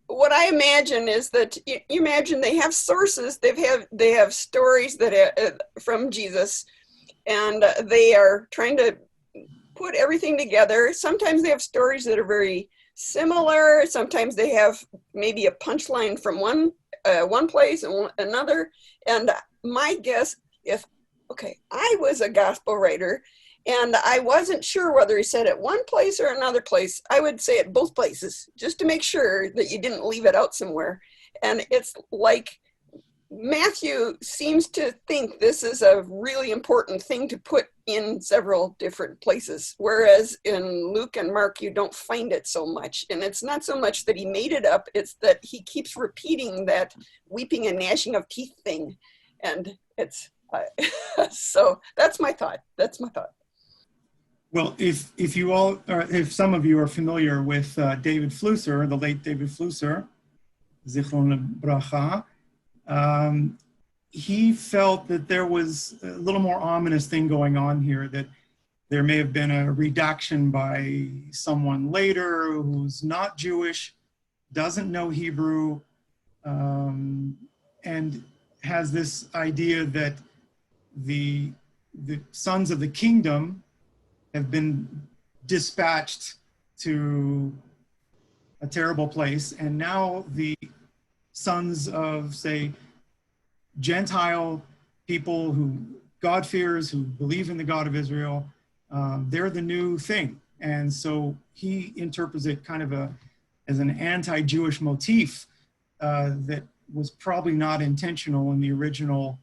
what I imagine is that you imagine they have sources, they have stories that from Jesus, and they are trying to put everything together. Sometimes they have stories that are very similar. Sometimes they have maybe a punchline from one place and another. And my guess, I was a gospel writer and I wasn't sure whether he said it one place or another place, I would say it both places, just to make sure that you didn't leave it out somewhere. And it's like Matthew seems to think this is a really important thing to put in several different places, whereas in Luke and Mark, you don't find it so much. And it's not so much that he made it up, it's that he keeps repeating that weeping and gnashing of teeth thing. And it's, so that's my thought. Well, if some of you are familiar with David Flusser, the late David Flusser, Zichron Bracha, he felt that there was a little more ominous thing going on here, that there may have been a redaction by someone later who's not Jewish, doesn't know Hebrew, and has this idea that the sons of the kingdom have been dispatched to a terrible place, and now the sons of, say, Gentile people who God-fearers, who believe in the God of Israel, they're the new thing. And so he interprets it kind of as an anti-Jewish motif that was probably not intentional in the original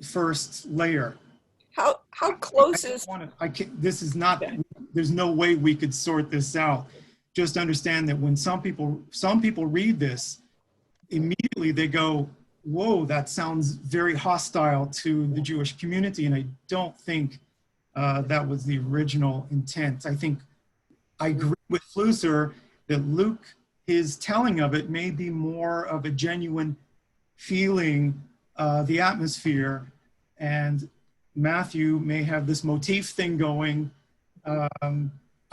first layer. How close is? This is not. There's no way we could sort this out. Just understand that when some people read this, immediately they go, "Whoa, that sounds very hostile to the Jewish community," and I don't think that was the original intent. I think I agree with Flusser that Luke, his telling of it may be more of a genuine feeling, the atmosphere, and Matthew may have this motif thing going.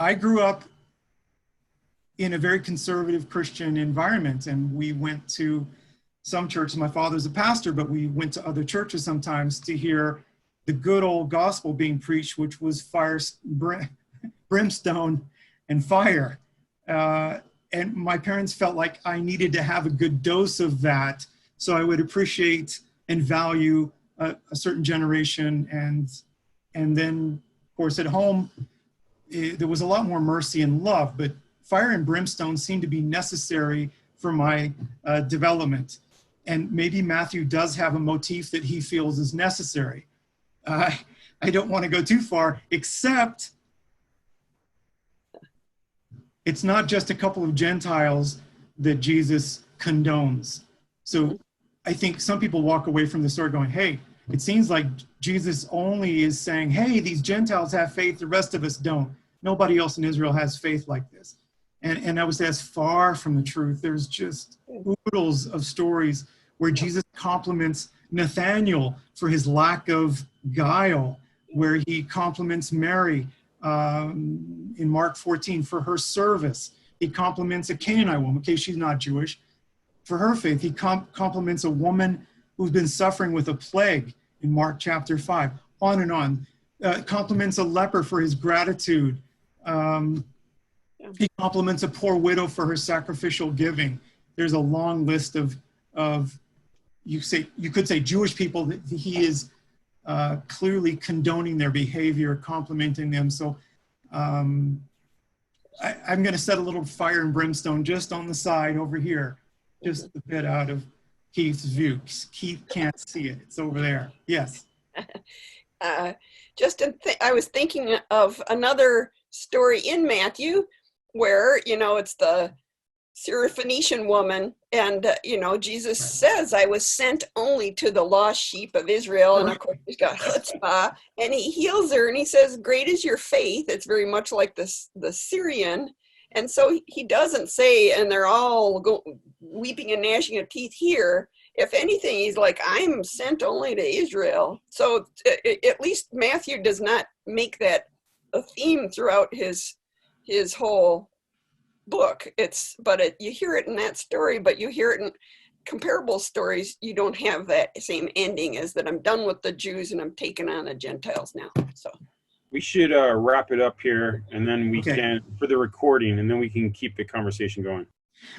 I grew up in a very conservative Christian environment. And we went to some churches. My father's a pastor, but we went to other churches sometimes to hear the good old gospel being preached, which was fire, brimstone, and fire. And my parents felt like I needed to have a good dose of that so I would appreciate and value a certain generation. And then, of course, at home, there was a lot more mercy and love, but fire and brimstone seemed to be necessary for my development. And maybe Matthew does have a motif that he feels is necessary. I don't want to go too far, except it's not just a couple of Gentiles that Jesus condones. So I think some people walk away from the story going, hey, it seems like Jesus only is saying, hey, these Gentiles have faith, the rest of us don't. Nobody else in Israel has faith like this. And I would say that's far from the truth. There's just oodles of stories where Jesus compliments Nathanael for his lack of guile, where he compliments Mary in Mark 14 for her service. He compliments a Canaanite woman, okay, she's not Jewish, for her faith. He compliments a woman who's been suffering with a plague in Mark chapter 5, on and on. Compliments a leper for his gratitude. He compliments a poor widow for her sacrificial giving. There's a long list of you could say Jewish people that he is clearly condoning their behavior, complimenting them. So I'm going to set a little fire and brimstone just on the side over here, just a bit out of Keith's view. Keith can't see it. It's over there. Yes. I was thinking of another story in Matthew where, it's the Syrophoenician woman, and Jesus says, I was sent only to the lost sheep of Israel. And of course he's got chutzpah, and he heals her, and he says, great is your faith. It's very much like the Syrian. And so he doesn't say, and they're all weeping and gnashing of teeth here. If anything, he's like, I'm sent only to Israel. So at least Matthew does not make that a theme throughout his whole book. You hear it in that story, but you hear it in comparable stories. You don't have that same ending as that I'm done with the Jews and I'm taking on the Gentiles now. So we should wrap it up here, and then we can, for the recording, and then we can keep the conversation going.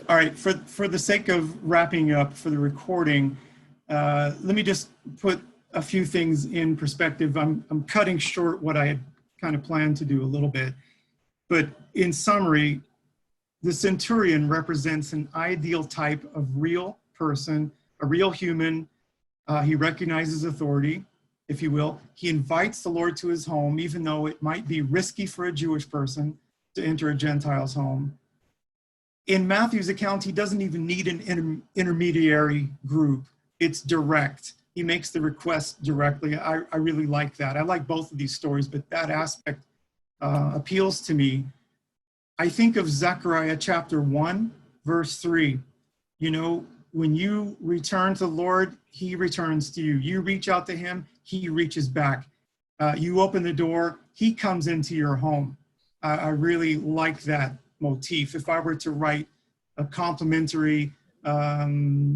All right, for the sake of wrapping up for the recording, let me just put a few things in perspective. I'm cutting short what I had kind of planned to do a little bit, but in summary, the centurion represents an ideal type of real person, a real human. He recognizes authority, if you will. He invites the Lord to his home, even though it might be risky for a Jewish person to enter a Gentile's home. In Matthew's account, he doesn't even need an intermediary group. It's direct. He makes the request directly. I really like that. I like both of these stories, but that aspect appeals to me. I think of Zechariah chapter 1, verse 3. When you return to the Lord, he returns to you. You reach out to him, he reaches back. You open the door, he comes into your home. I really like that motif. If I were to write a complimentary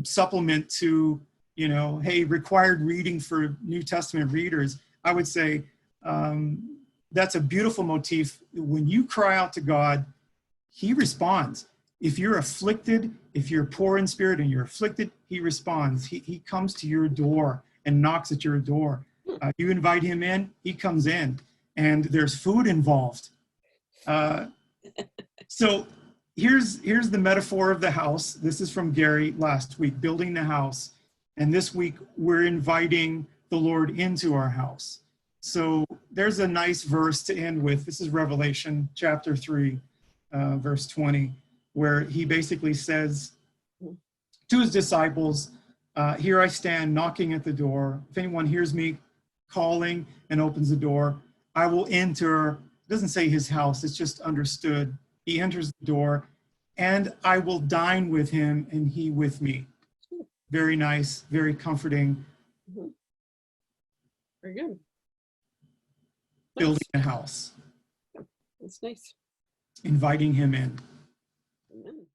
supplement to, hey, required reading for New Testament readers, I would say that's a beautiful motif. When you cry out to God, he responds. If you're afflicted, if you're poor in spirit and you're afflicted, he responds. He comes to your door and knocks at your door. You invite him in, he comes in, and there's food involved. So here's the metaphor of the house. This is from Gary last week, building the house. And this week we're inviting the Lord into our house. So there's a nice verse to end with. This is Revelation chapter 3, verse 20, where he basically says to his disciples, here I stand knocking at the door. If anyone hears me calling and opens the door, I will enter. It doesn't say his house, it's just understood. He enters the door, and I will dine with him and he with me. Very nice, very comforting. Very good. Building a house. That's nice. Inviting him in. Amen.